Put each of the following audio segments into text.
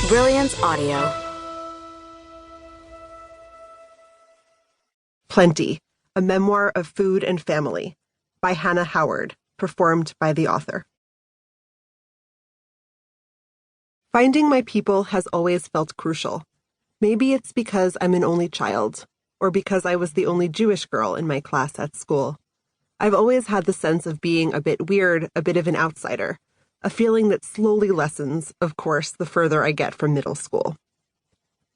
Brilliance Audio. Plenty, a memoir of food and family, by Hannah Howard, performed by the author. Finding my people has always felt crucial. Maybe it's because I'm an only child, or because I was the only Jewish girl in my class at school. I've always had the sense of being a bit weird, a bit of an outsider, a feeling that slowly lessens, of course, the further I get from middle school.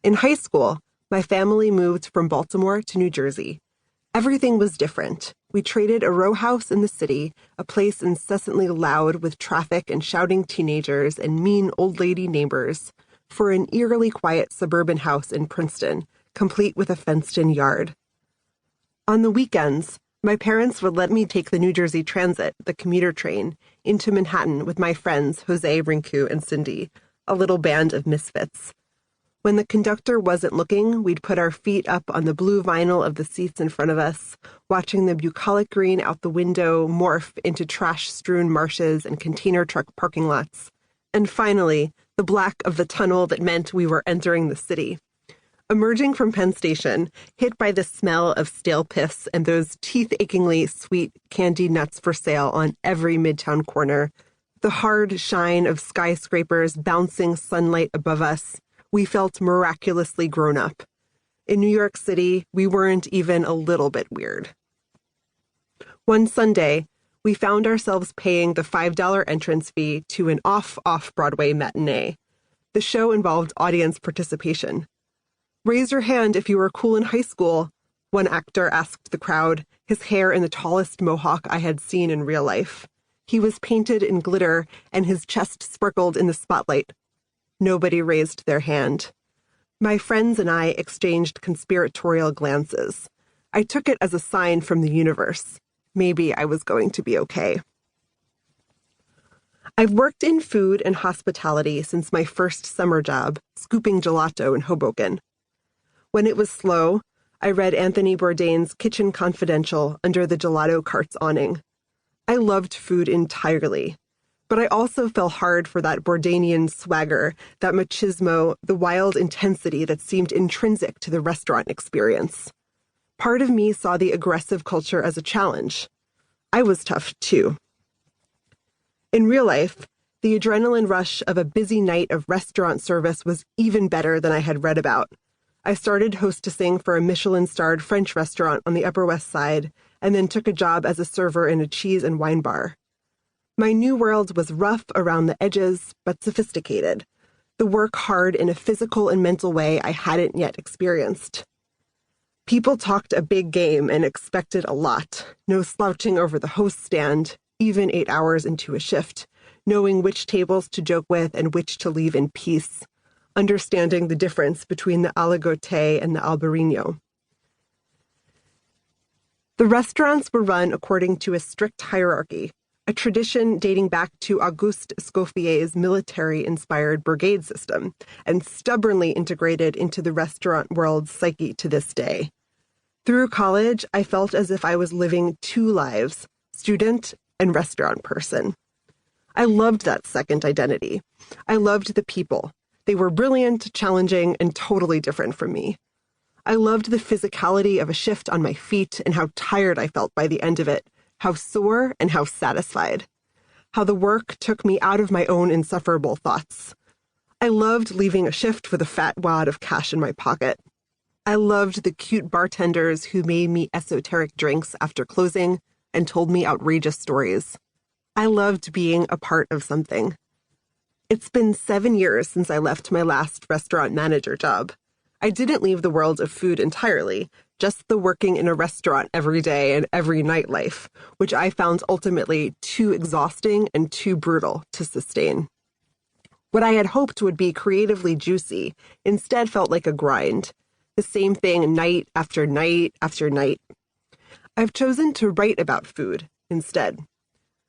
In high school, my family moved from Baltimore to New Jersey. Everything was different. We traded a row house in the city, a place incessantly loud with traffic and shouting teenagers and mean old lady neighbors, for an eerily quiet suburban house in Princeton, complete with a fenced-in yard. On the weekends, my parents would let me take the New Jersey Transit, the commuter train, into Manhattan with my friends Jose, Rinku, and Cindy, a little band of misfits. When the conductor wasn't looking, we'd put our feet up on the blue vinyl of the seats in front of us, watching the bucolic green out the window morph into trash-strewn marshes and container truck parking lots, and finally, the black of the tunnel that meant we were entering the city. Emerging from Penn Station, hit by the smell of stale piss and those teeth-achingly sweet candy nuts for sale on every midtown corner, the hard shine of skyscrapers bouncing sunlight above us, we felt miraculously grown up. In New York City, we weren't even a little bit weird. One Sunday, we found ourselves paying the $5 entrance fee to an off-Broadway matinee. The show involved audience participation. "Raise your hand if you were cool in high school," one actor asked the crowd, his hair in the tallest mohawk I had seen in real life. He was painted in glitter, and his chest sparkled in the spotlight. Nobody raised their hand. My friends and I exchanged conspiratorial glances. I took it as a sign from the universe. Maybe I was going to be okay. I've worked in food and hospitality since my first summer job, scooping gelato in Hoboken. When it was slow, I read Anthony Bourdain's Kitchen Confidential under the gelato cart's awning. I loved food entirely, but I also fell hard for that Bourdainian swagger, that machismo, the wild intensity that seemed intrinsic to the restaurant experience. Part of me saw the aggressive culture as a challenge. I was tough, too. In real life, the adrenaline rush of a busy night of restaurant service was even better than I had read about. I started hostessing for a Michelin-starred French restaurant on the Upper West Side, and then took a job as a server in a cheese and wine bar. My new world was rough around the edges, but sophisticated. The work hard in a physical and mental way I hadn't yet experienced. People talked a big game and expected a lot. No slouching over the host stand, even 8 hours into a shift, knowing which tables to joke with and which to leave in peace, understanding the difference between the aligoté and the albarino. The restaurants were run according to a strict hierarchy, a tradition dating back to Auguste Escoffier's military-inspired brigade system, and stubbornly integrated into the restaurant world's psyche to this day. Through college, I felt as if I was living two lives, student and restaurant person. I loved that second identity. I loved the people. They were brilliant, challenging, and totally different from me. I loved the physicality of a shift on my feet and how tired I felt by the end of it, how sore and how satisfied. How the work took me out of my own insufferable thoughts. I loved leaving a shift with a fat wad of cash in my pocket. I loved the cute bartenders who made me esoteric drinks after closing and told me outrageous stories. I loved being a part of something. It's been 7 years since I left my last restaurant manager job. I didn't leave the world of food entirely, just the working in a restaurant every day and every night life, which I found ultimately too exhausting and too brutal to sustain. What I had hoped would be creatively juicy instead felt like a grind, the same thing night after night after night. I've chosen to write about food instead.